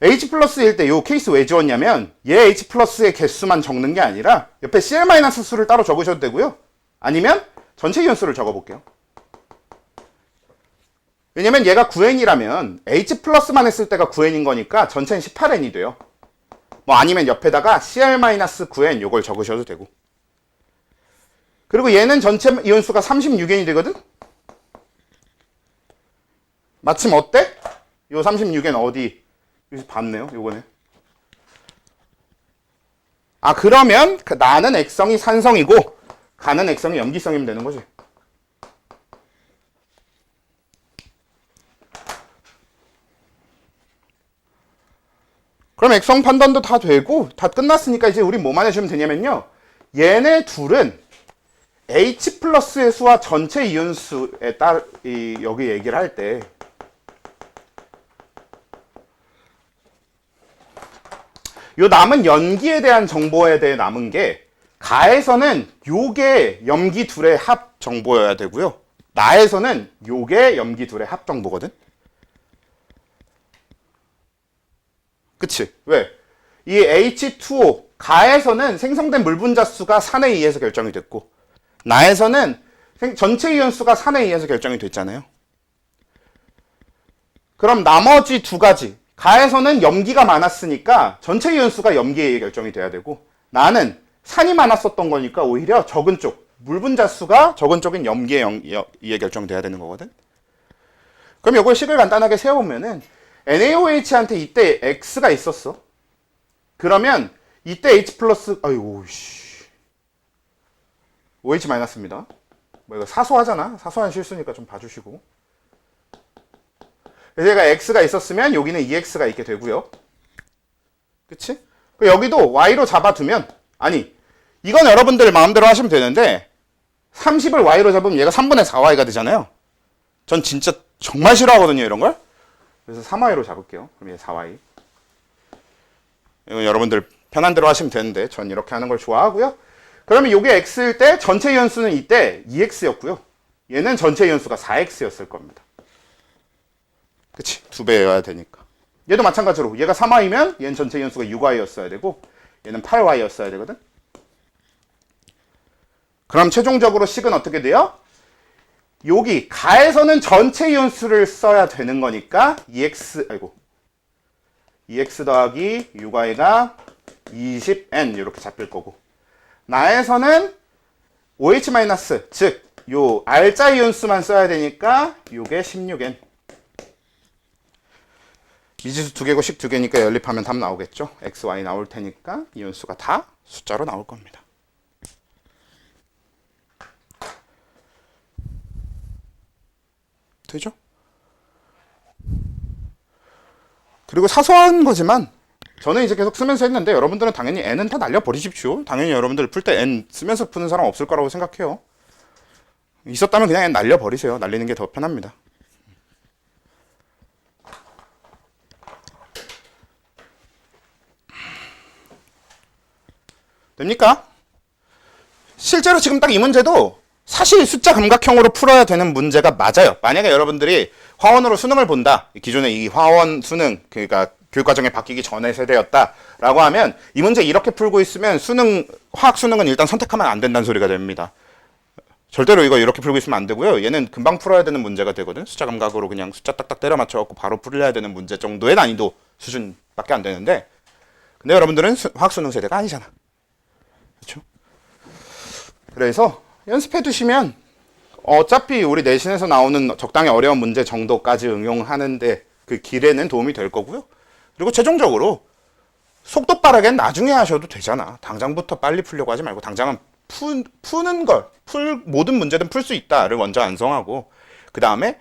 H 플러스일 때 이 케이스 왜 지웠냐면 얘 H 플러스의 개수만 적는 게 아니라 옆에 Cl 마이너스 수를 따로 적으셔도 되고요. 아니면 전체 이온수를 적어볼게요. 왜냐면 얘가 9n이라면 H 플러스만 했을 때가 9n인 거니까 전체는 18n이 돼요. 뭐 아니면 옆에다가 Cl 마이너스 9n 요걸 적으셔도 되고. 그리고 얘는 전체 이온수가 36n이 되거든? 마침 어때? 요 36n 어디? 여기서 봤네요, 요거는. 그러면 나는 액성이 산성이고 가는 액성이 염기성이면 되는 거지. 그럼 액성 판단도 다 되고 다 끝났으니까 이제 우리 뭐만 해주면 되냐면요. 얘네 둘은 H 플러스의 수와 전체 이온수에 여기 얘기를 할 때 요 남은 연기에 대한 정보에 대해 남은 게 가에서는 요게 염기 둘의 합 정보여야 되고요. 나에서는 요게 염기 둘의 합 정보거든. 그치? 왜? 이 H2O 가에서는 생성된 물 분자 수가 산에 의해서 결정이 됐고 나에서는 전체 이온 수가 산에 의해서 결정이 됐잖아요. 그럼 나머지 두 가지 가에서는 염기가 많았으니까 전체 이온 수가 염기에 의해 결정이 돼야 되고 나는 산이 많았었던 거니까 오히려 적은 쪽 물 분자 수가 적은 쪽인 염기에 의해 결정돼야 되는 거거든. 그럼 이걸 식을 간단하게 세워보면은 NaOH한테 이때 X가 있었어. 그러면 이때 H 플러스 아이고 씨 OH 마이너스입니다. 뭐 이거 사소하잖아. 사소한 실수니까 좀 봐주시고. 그래서 얘가 X가 있었으면 여기는 EX가 있게 되고요. 그치? 여기도 Y로 잡아두면 아니 이건 여러분들 마음대로 하시면 되는데 30을 Y로 잡으면 얘가 3분의 4Y가 되잖아요. 전 진짜 정말 싫어하거든요 이런 걸. 그래서 3Y로 잡을게요. 그럼 얘 4Y. 이건 여러분들 편한 대로 하시면 되는데 전 이렇게 하는 걸 좋아하고요. 그러면 이게 X일 때 전체 이온수는 이때 2X였고요. 얘는 전체 이온수가 4X였을 겁니다. 그치? 2배여야 되니까. 얘도 마찬가지로 얘가 3Y면 얘는 전체 이온수가 6Y였어야 되고 얘는 8Y였어야 되거든. 그럼 최종적으로 식은 어떻게 돼요? 여기 가에서는 전체 이온수를 써야 되는 거니까 EX 더하기 6Y가 20N 이렇게 잡힐 거고 나에서는 OH 마이너스 즉 요 R자 이온수만 써야 되니까 요게 16N 미지수 2개고 식 2개니까 연립하면 답 나오겠죠. X, Y 나올 테니까 이온수가 다 숫자로 나올 겁니다. 되죠? 그리고 사소한 거지만 저는 이제 계속 쓰면서 했는데 여러분들은 당연히 N은 다 날려버리십시오. 당연히 여러분들 풀 때 N 쓰면서 푸는 사람 없을 거라고 생각해요. 있었다면 그냥 N 날려버리세요. 날리는 게 더 편합니다. 됩니까? 실제로 지금 딱 이 문제도 사실 숫자 감각형으로 풀어야 되는 문제가 맞아요. 만약에 여러분들이 화원으로 수능을 본다. 기존의 이 화원 수능, 그러니까 교육과정이 바뀌기 전의 세대였다라고 하면 이 문제 이렇게 풀고 있으면 화학 수능은 일단 선택하면 안 된다는 소리가 됩니다. 절대로 이거 이렇게 풀고 있으면 안 되고요. 얘는 금방 풀어야 되는 문제가 되거든. 숫자 감각으로 그냥 숫자 딱딱 때려 맞춰갖고 바로 풀어야 되는 문제 정도의 난이도 수준밖에 안 되는데 근데 여러분들은 화학 수능 세대가 아니잖아. 그렇죠? 그래서 연습해 두시면 어차피 우리 내신에서 나오는 적당히 어려운 문제 정도까지 응용하는데 그 길에는 도움이 될 거고요. 그리고 최종적으로 속도 빠르게는 나중에 하셔도 되잖아. 당장부터 빨리 풀려고 하지 말고 당장은 푸는 걸 모든 문제든 풀 수 있다를 먼저 완성하고 그 다음에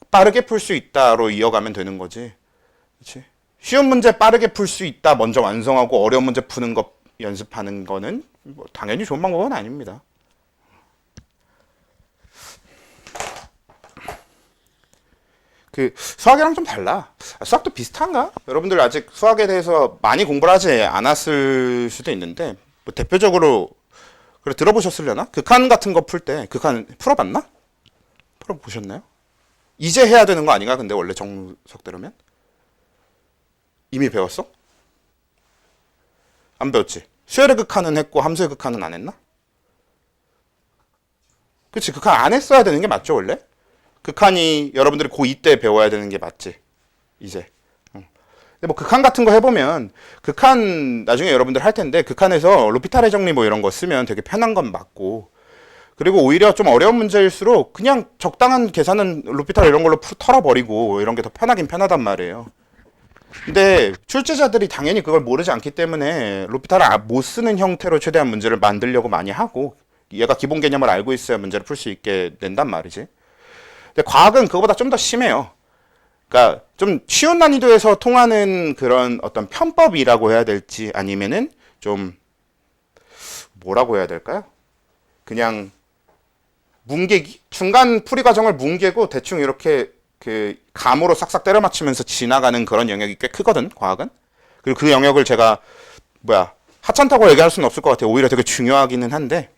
빠르게 풀 수 있다로 이어가면 되는 거지. 그렇지? 쉬운 문제 빠르게 풀 수 있다 먼저 완성하고 어려운 문제 푸는 거 연습하는 거는 뭐 당연히 좋은 방법은 아닙니다. 그 수학이랑 좀 달라. 수학도 비슷한가? 여러분들 아직 수학에 대해서 많이 공부를 하지 않았을 수도 있는데 뭐 대표적으로 그래 들어보셨으려나? 극한 같은 거 풀 때 극한 풀어봤나? 풀어보셨나요? 이제 해야 되는 거 아닌가? 근데 원래 정석대로면 이미 배웠어? 안 배웠지? 수열의 극한은 했고 함수의 극한은 안 했나? 그치? 극한 안 했어야 되는 게 맞죠 원래? 극한이 여러분들이 고2 때 배워야 되는 게 맞지 이제. 근데 뭐 극한 같은 거 해보면 극한 나중에 여러분들 할 텐데 극한에서 로피탈의 정리 뭐 이런 거 쓰면 되게 편한 건 맞고 그리고 오히려 좀 어려운 문제일수록 그냥 적당한 계산은 로피탈 이런 걸로 털어버리고 이런 게 더 편하긴 편하단 말이에요. 근데 출제자들이 당연히 그걸 모르지 않기 때문에 로피탈을 못 쓰는 형태로 최대한 문제를 만들려고 많이 하고 얘가 기본 개념을 알고 있어야 문제를 풀 수 있게 된단 말이지. 근데 과학은 그거보다 좀 더 심해요. 그러니까 좀 쉬운 난이도에서 통하는 그런 어떤 편법이라고 해야 될지 아니면은 좀 뭐라고 해야 될까요? 그냥 뭉개기? 중간 풀이 과정을 뭉개고 대충 이렇게 그 감으로 싹싹 때려 맞추면서 지나가는 그런 영역이 꽤 크거든, 과학은. 그리고 그 영역을 제가 하찮다고 얘기할 수는 없을 것 같아요. 오히려 되게 중요하기는 한데.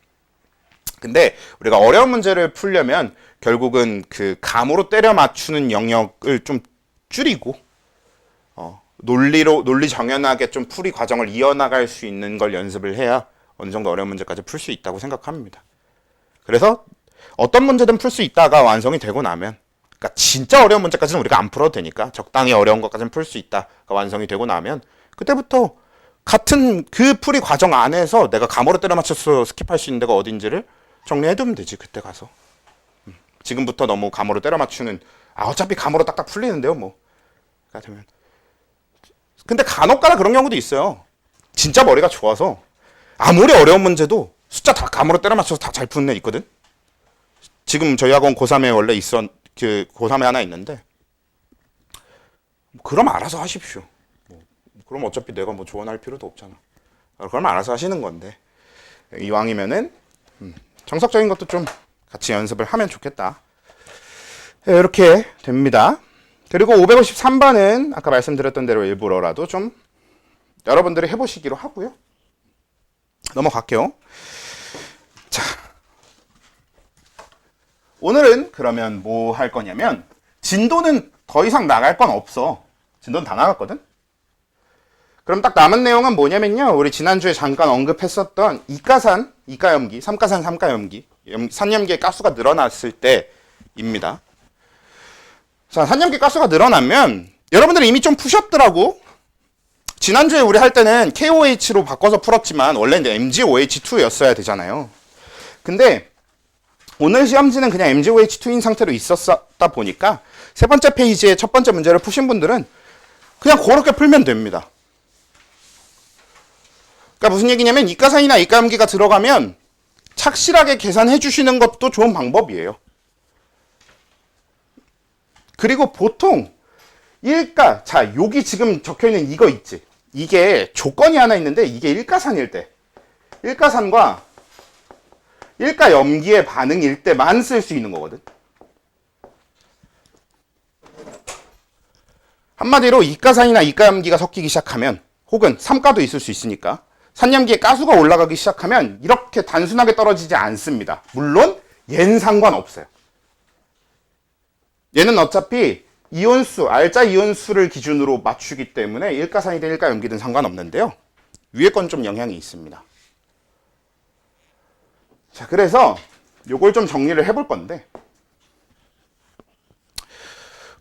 근데 우리가 어려운 문제를 풀려면 결국은 그 감으로 때려 맞추는 영역을 좀 줄이고 논리 정연하게 좀 풀이 과정을 이어나갈 수 있는 걸 연습을 해야 어느 정도 어려운 문제까지 풀 수 있다고 생각합니다. 그래서 어떤 문제든 풀 수 있다가 완성이 되고 나면, 그러니까 진짜 어려운 문제까지는 우리가 안 풀어도 되니까 적당히 어려운 것까지는 풀 수 있다가 완성이 되고 나면 그때부터 같은 그 풀이 과정 안에서 내가 감으로 때려 맞춰서 스킵할 수 있는 데가 어딘지를 정리해두면 되지. 그때 가서. 지금부터 너무 감으로 때려 맞추는, 어차피 감으로 딱딱 풀리는데요 뭐. 되면. 근데 간혹가다 그런 경우도 있어요. 진짜 머리가 좋아서 아무리 어려운 문제도 숫자 다 감으로 때려 맞춰서 다 잘 푸는 애 있거든. 지금 저희 학원 고3에 원래 고3에 하나 있는데, 그럼 알아서 하십시오. 그럼 어차피 내가 뭐 조언할 필요도 없잖아. 그럼 알아서 하시는 건데, 이왕이면은 정석적인 것도 좀 같이 연습을 하면 좋겠다. 이렇게 됩니다. 그리고 553번은 아까 말씀드렸던 대로 일부러라도 좀 여러분들이 해보시기로 하고요. 넘어갈게요. 자, 오늘은 그러면 뭐 할 거냐면, 진도는 더 이상 나갈 건 없어. 진도는 다 나갔거든. 그럼 딱 남은 내용은 뭐냐면요, 우리 지난주에 잠깐 언급했었던 이가산, 이가염기, 삼가산, 삼가염기, 산염기의 가수가 늘어났을 때입니다. 자, 산염기 가수가 늘어나면 여러분들이 이미 좀 푸셨더라고. 지난주에 우리 할 때는 KOH로 바꿔서 풀었지만 원래 이제 MgOH2였어야 되잖아요. 근데 오늘 시험지는 그냥 MgOH2인 상태로 있었다 보니까 세 번째 페이지의 첫 번째 문제를 푸신 분들은 그냥 그렇게 풀면 됩니다. 그러니까 무슨 얘기냐면 이가산이나 이가염기가 들어가면 착실하게 계산해 주시는 것도 좋은 방법이에요. 그리고 보통 자, 여기 지금 적혀있는 이거 있지. 이게 조건이 하나 있는데 이게 일가산일 때, 일가산과 일가염기의 반응일 때만 쓸 수 있는 거거든. 한마디로 이가산이나 이가염기가 섞이기 시작하면, 혹은 삼가도 있을 수 있으니까 산염기의 가수가 올라가기 시작하면 이렇게 단순하게 떨어지지 않습니다. 물론 얘는 상관없어요. 얘는 어차피 이온수, 알자 이온수를 기준으로 맞추기 때문에 일가산이든 일가염기든 상관없는데요. 위에 건 좀 영향이 있습니다. 자, 그래서 요걸 좀 정리를 해볼 건데,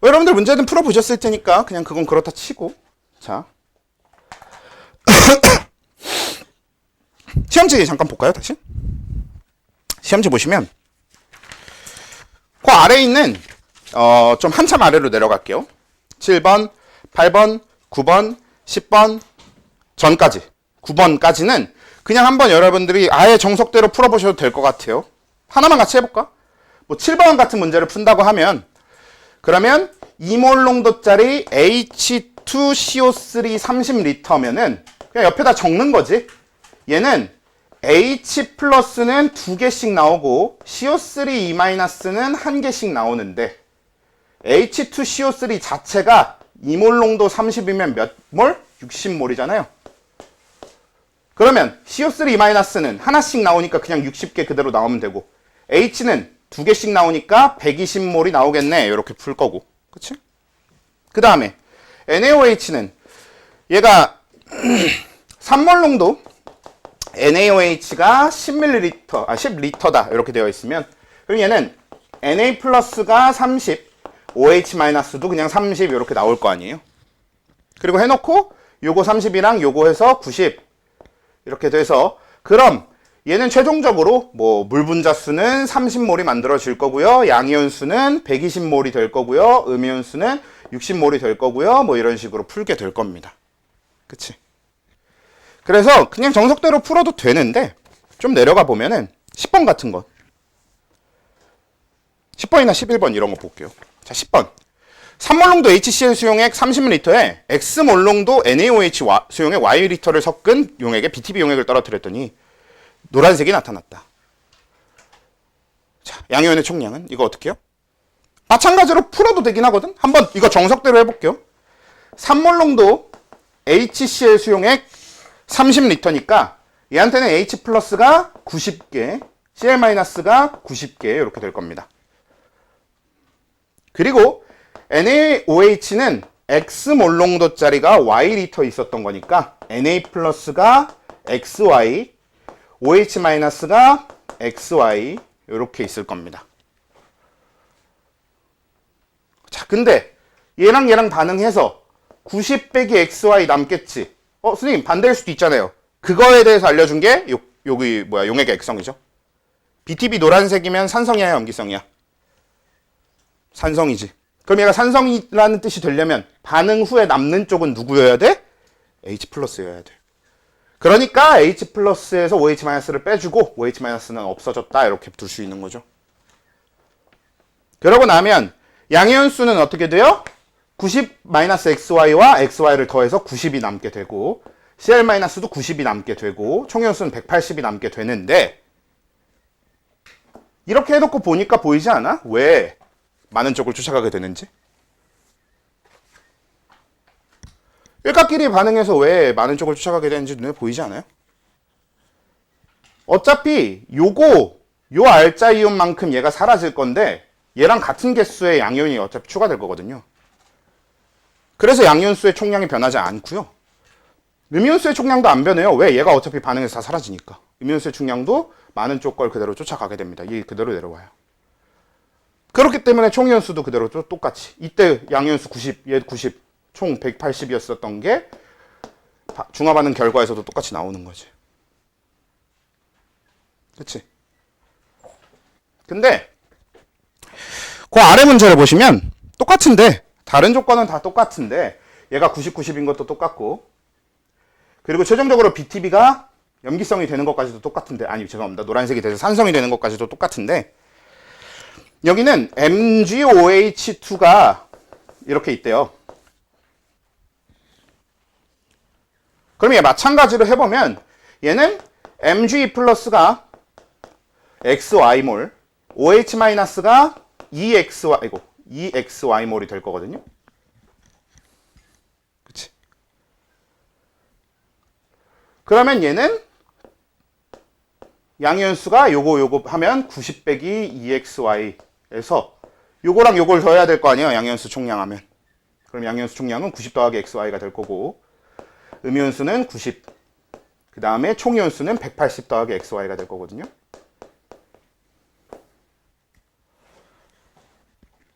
여러분들 문제는 풀어보셨을 테니까 그냥 그건 그렇다 치고, 자 시험지 잠깐 볼까요? 다시 시험지 보시면 그 아래에 있는 좀 한참 아래로 내려갈게요. 7번, 8번, 9번, 10번 전까지, 9번까지는 그냥 한번 여러분들이 아예 정석대로 풀어보셔도 될 것 같아요. 하나만 같이 해볼까? 뭐 7번 같은 문제를 푼다고 하면, 그러면 2몰 농도짜리 H2CO3 30리터면은 그냥 옆에다 적는 거지. 얘는 H 플러스는 2개씩 나오고 CO3 E-는 1개씩 나오는데, H2CO3 자체가 2몰 농도 30이면 몇 몰? 60몰이잖아요. 그러면 CO3 E-는 하나씩 나오니까 그냥 60개 그대로 나오면 되고, H는 2개씩 나오니까 120몰이 나오겠네. 이렇게 풀 거고. 그치? 그 다음에 NaOH는 얘가 3몰 농도 NaOH가 10리터다. 이렇게 되어 있으면, 그럼 얘는 Na 플러스가 30, OH 마이너스도 그냥 30 이렇게 나올 거 아니에요. 그리고 해놓고 요거 30이랑 요거 해서 90 이렇게 돼서, 그럼 얘는 최종적으로 뭐 물 분자수는 30몰이 만들어질 거고요, 양이온수는 120몰이 될 거고요, 음이온수는 60몰이 될 거고요, 뭐 이런 식으로 풀게 될 겁니다. 그치? 그래서 그냥 정석대로 풀어도 되는데, 좀 내려가 보면은 10번 같은 것, 10번이나 11번 이런 거 볼게요. 자, 10번. 3몰롱도 HCl 수용액 30ml에 X몰롱도 NaOH 수용액 Y리터를 섞은 용액에 BTB 용액을 떨어뜨렸더니 노란색이 나타났다. 자, 양이온의 총량은 이거 어떻게 해요? 마찬가지로 풀어도 되긴 하거든. 한번 이거 정석대로 해볼게요. 3몰롱도 HCl 수용액 30리터니까 얘한테는 H 플러스가 90개, Cl 마이너스가 90개 이렇게 될 겁니다. 그리고 NaOH는 X몰롱도짜리가 Y리터 있었던 거니까 Na 플러스가 XY, OH 마이너스가 XY 이렇게 있을 겁니다. 자, 근데 얘랑 얘랑 반응해서 90 빼기 XY 남겠지. 선생님 반대일 수도 있잖아요. 그거에 대해서 알려준 게 여기 뭐야 용액의 액성이죠. BTB 노란색이면 산성이야 염기성이야? 산성이지. 그럼 얘가 산성이라는 뜻이 되려면 반응 후에 남는 쪽은 누구여야 돼? H 플러스여야 돼. 그러니까 H 플러스에서 OH 마이너스를 빼주고 OH 마이너스는 없어졌다 이렇게 둘 수 있는 거죠. 그러고 나면 양이온 수는 어떻게 돼요? 90 마이너스 XY와 XY를 더해서 90이 남게 되고 Cl 마이너스도 90이 남게 되고 총이온 수는 180이 남게 되는데 이렇게 해놓고 보니까 보이지 않아? 왜 많은 쪽을 쫓아가게 되는지? 일각끼리 반응해서 왜 많은 쪽을 쫓아가게 되는지 눈에 보이지 않아요? 어차피 요 알자 이온만큼 얘가 사라질 건데 얘랑 같은 개수의 양이온이 어차피 추가될 거거든요. 그래서 양이온수의 총량이 변하지 않고요. 음이온수의 총량도 안 변해요. 왜? 얘가 어차피 반응해서 다 사라지니까. 음이온수의 총량도 많은 쪽 걸 그대로 쫓아가게 됩니다. 이 그대로 내려와요. 그렇기 때문에 총이온수도 그대로 똑같이. 이때 양이온수 90, 얘 90, 총 180이었었던 게 중화 반응 결과에서도 똑같이 나오는 거지. 그치? 근데 그 아래 문제를 보시면 똑같은데 다른 조건은 다 똑같은데 얘가 90, 90인 것도 똑같고 그리고 최종적으로 BTB가 염기성이 되는 것까지도 똑같은데 아니 죄송합니다. 노란색이 돼서 산성이 되는 것까지도 똑같은데 여기는 MgOH2가 이렇게 있대요. 그럼 얘 마찬가지로 해보면 얘는 Mg 플러스가 XY몰 OH 마이너스가 EXY몰이 될 거거든요. 그치? 그러면 얘는 양이온수가 요거 하면 90 빼기 EXY에서 요거랑 요걸 더해야 될 거 아니에요. 양이온수 총량하면. 그럼 양이온수 총량은 90 더하기 XY가 될 거고 음이온수는 90. 그 다음에 총이온수는 180 더하기 XY가 될 거거든요.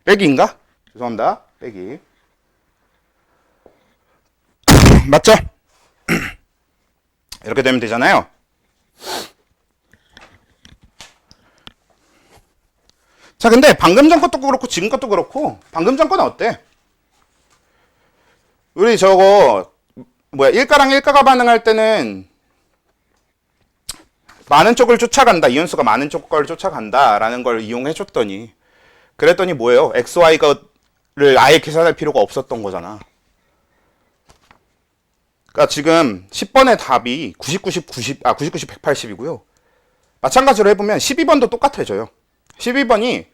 빼기인가? 죄송합니다. 빼기. 맞죠? 이렇게 되면 되잖아요. 자, 근데 방금 전 것도 그렇고 지금 것도 그렇고 방금 전 거는 어때? 우리 저거 뭐야 1가랑 1가가 반응할 때는 많은 쪽을 쫓아간다. 이온수가 많은 쪽 걸 쫓아간다 라는 걸 이용해 줬더니 그랬더니 뭐예요? XY를 아예 계산할 필요가 없었던 거잖아. 그러니까 지금 10번의 답이 90, 90, 90, 180이고요. 마찬가지로 해보면 12번도 똑같아져요. 12번이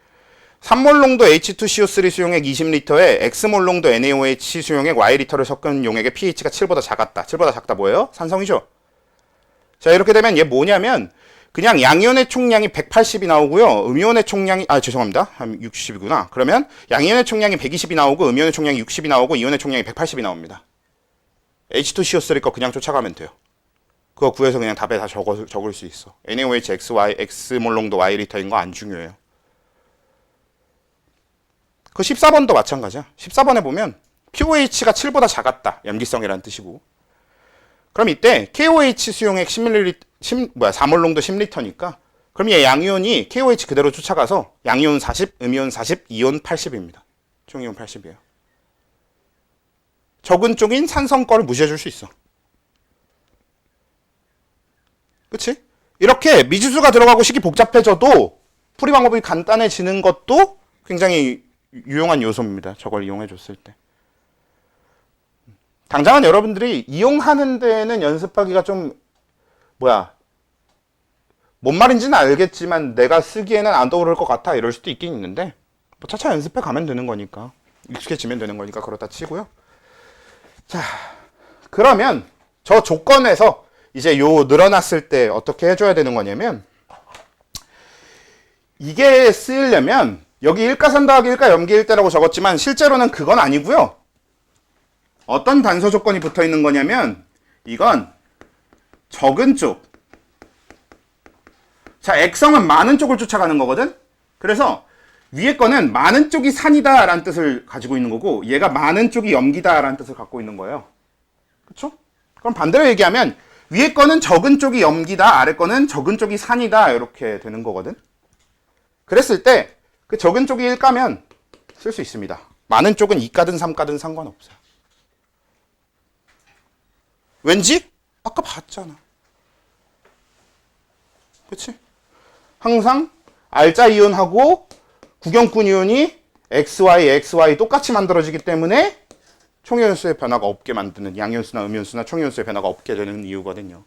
3몰롱도 H2CO3 수용액 20리터에 X몰롱도 NaOH 수용액 Y리터를 섞은 용액의 pH가 7보다 작았다. 7보다 작다 뭐예요? 산성이죠. 자, 이렇게 되면 얘 뭐냐면 그냥 양이온의 총량이 180이 나오고요. 음이온의 총량이 죄송합니다. 60이구나. 그러면 양이온의 총량이 120이 나오고 음이온의 총량이 60이 나오고 이온의 총량이 180이 나옵니다. H2CO3 거 그냥 쫓아가면 돼요. 그거 구해서 그냥 답에 다 적을 수 있어. NaOH XY X몰롱도 Y리터인 거 안 중요해요. 그 14번도 마찬가지야. 14번에 보면 QOH가 7보다 작았다. 염기성이라는 뜻이고. 그럼 이때 KOH 수용액 4몰롱도 10리터니까 그럼 얘 양이온이 KOH 그대로 쫓아가서 양이온 40, 음이온 40, 이온 80입니다. 총이온 80이에요. 적은 쪽인 산성 거를 무시해 줄 수 있어. 그치? 이렇게 미지수가 들어가고 식이 복잡해져도 풀이 방법이 간단해지는 것도 굉장히 유용한 요소입니다. 저걸 이용해 줬을 때. 당장은 여러분들이 이용하는 데는 연습하기가 좀 뭔 말인지는 알겠지만 내가 쓰기에는 안 떠오를 것 같아 이럴 수도 있긴 있는데 뭐 차차 연습해 가면 되는 거니까 익숙해지면 되는 거니까 그렇다 치고요. 자, 그러면 저 조건에서 이제 요 늘어났을 때 어떻게 해줘야 되는 거냐면 이게 쓰이려면 여기 1가산 더하기 1가 염기 1대라고 적었지만 실제로는 그건 아니고요. 어떤 단서 조건이 붙어 있는 거냐면 이건 적은 쪽. 자, 액성은 많은 쪽을 쫓아가는 거거든. 그래서 위에 거는 많은 쪽이 산이다 라는 뜻을 가지고 있는 거고 얘가 많은 쪽이 염기다 라는 뜻을 갖고 있는 거예요. 그쵸? 그럼 반대로 얘기하면 위에 거는 적은 쪽이 염기다, 아래 거는 적은 쪽이 산이다 이렇게 되는 거거든. 그랬을 때 그 적은 쪽이 1가면 쓸 수 있습니다. 많은 쪽은 2가든 3가든 상관없어요. 왠지? 아까 봤잖아. 그치? 항상 알자 이온하고 구경꾼 이온이 XY 똑같이 만들어지기 때문에 총이온수의 변화가 없게 만드는 양이온수나 음이온수나 총이온수의 변화가 없게 되는 이유거든요.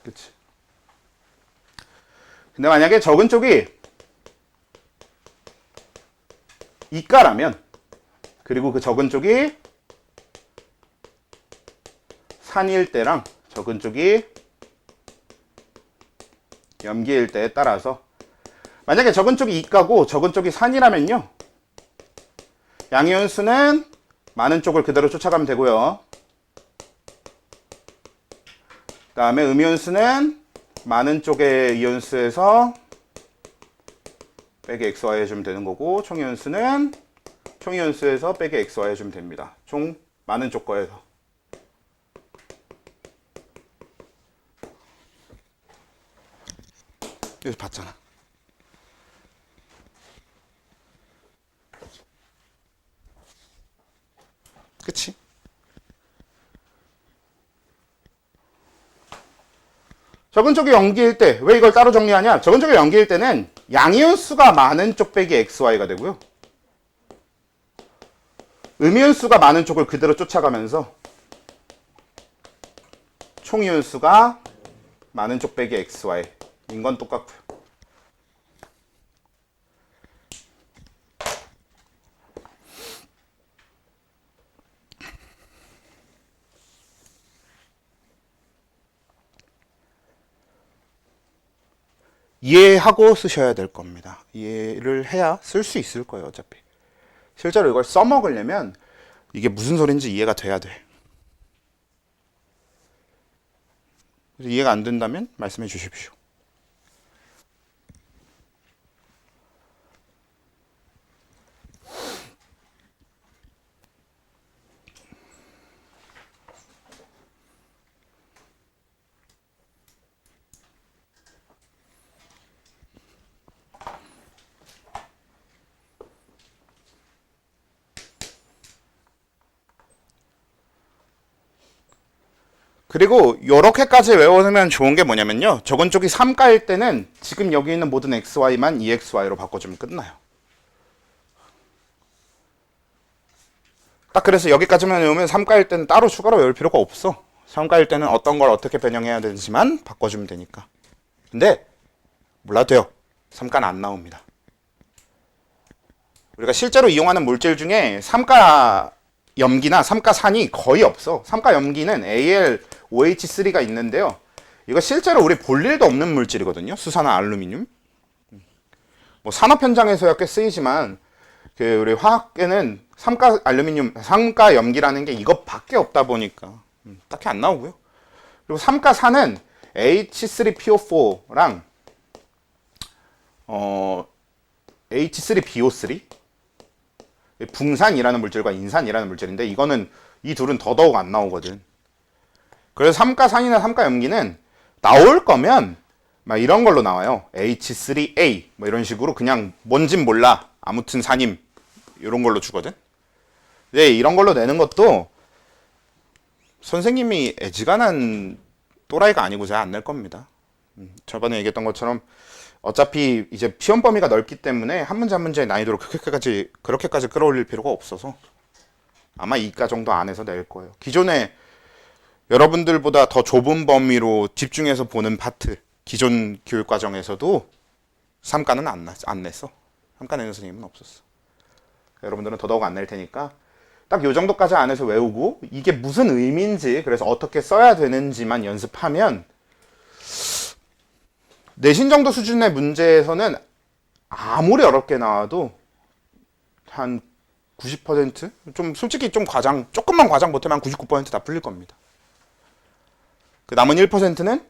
그치? 근데 만약에 적은 쪽이 이가라면 그리고 그 적은 쪽이 산일 때랑 적은 쪽이 염기일 때에 따라서 만약에 적은 쪽이 이가고 적은 쪽이 산이라면요. 양이온수는 많은 쪽을 그대로 쫓아가면 되고요. 그 다음에 음이온수는 많은 쪽의 이온수에서 빼기 XY 해주면 되는 거고 총이온수는 총이온수에서 빼기 XY 해주면 됩니다. 총 많은 쪽 거에서. 여기서 봤잖아. 그치? 적은 쪽이 염기일 때 왜 이걸 따로 정리하냐? 적은 쪽이 염기일 때는 양이온수가 많은 쪽 빼기 XY가 되고요. 음이온수가 많은 쪽을 그대로 쫓아가면서 총이온수가 많은 쪽 빼기 XY 인 건 똑같고요. 이해하고 쓰셔야 될 겁니다. 이해를 해야 쓸 수 있을 거예요, 어차피. 실제로 이걸 써먹으려면 이게 무슨 소린지 이해가 돼야 돼. 그래서 이해가 안 된다면 말씀해 주십시오. 그리고 요렇게까지 외워두면 좋은 게 뭐냐면요. 적은 쪽이 3가일 때는 지금 여기 있는 모든 xy만 EXY로 바꿔주면 끝나요. 딱 그래서 여기까지만 외우면 3가일 때는 따로 추가로 외울 필요가 없어. 3가일 때는 어떤 걸 어떻게 변형해야 되는지만 바꿔주면 되니까. 근데 몰라도 돼요. 3가는 안 나옵니다. 우리가 실제로 이용하는 물질 중에 3가 염기나 3가 산이 거의 없어. 3가 염기는 AlOH3가 있는데요. 이거 실제로 우리 볼 일도 없는 물질이거든요. 수산화 알루미늄. 뭐 산업 현장에서야 꽤 쓰이지만 그 우리 화학에는 3가 알루미늄, 3가 염기라는 게 이것밖에 없다 보니까 딱히 안 나오고요. 그리고 3가 산은 H3PO4랑 H3BO3 붕산이라는 물질과 인산이라는 물질인데 이거는 이 둘은 더더욱 안 나오거든. 그래서 3가산이나 3가염기는 나올 거면 막 이런 걸로 나와요. H3A 뭐 이런 식으로 그냥 뭔진 몰라 아무튼 산임 이런 걸로 주거든. 네, 이런 걸로 내는 것도 선생님이 애지간한 또라이가 아니고 잘 안 낼 겁니다. 저번에 얘기했던 것처럼 어차피 이제 시험 범위가 넓기 때문에 한 문제 한 문제의 난이도를 그렇게까지 끌어올릴 필요가 없어서 아마 이과 정도 안에서 낼 거예요. 기존에 여러분들보다 더 좁은 범위로 집중해서 보는 파트, 기존 교육과정에서도 3과는 안 냈어. 3과 내는 선생님은 없었어. 여러분들은 더더욱 안 낼 테니까 딱 요 정도까지 안에서 외우고 이게 무슨 의미인지, 그래서 어떻게 써야 되는지만 연습하면 내신 정도 수준의 문제에서는 아무리 어렵게 나와도 한 90%? 좀 솔직히 좀 조금만 과장 못하면 한 99%다 풀릴 겁니다. 그 남은 1%는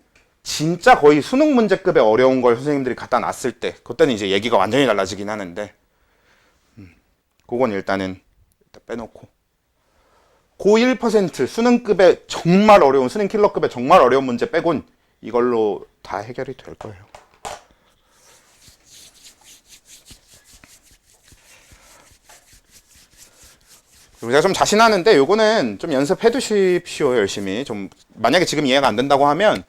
진짜 거의 수능 문제급의 어려운 걸 선생님들이 갖다 놨을 때, 그때는 이제 얘기가 완전히 달라지긴 하는데, 그건 일단 빼놓고. 그 1% 수능급의 정말 어려운, 수능 킬러급의 정말 어려운 문제 빼곤 이걸로 다 해결이 될 거예요. 그리고 제가 좀 자신하는데 요거는 좀 연습해 두십시오. 열심히 좀. 만약에 지금 이해가 안 된다고 하면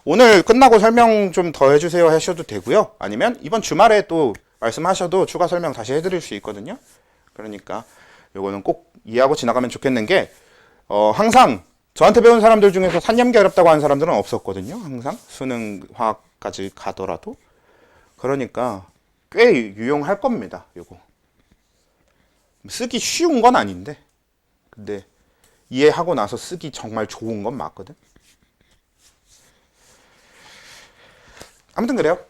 오늘 끝나고 설명 좀 더 해주세요 하셔도 되고요. 아니면 이번 주말에 또 말씀하셔도 추가 설명 다시 해드릴 수 있거든요. 그러니까 요거는 꼭 이해하고 지나가면 좋겠는 게 항상 저한테 배운 사람들 중에서 산염기 어렵다고 하는 사람들은 없었거든요. 항상 수능 화학까지 가더라도. 그러니까 꽤 유용할 겁니다. 요거 쓰기 쉬운 건 아닌데, 근데 이해하고 나서 쓰기 정말 좋은 건 맞거든. 아무튼 그래요.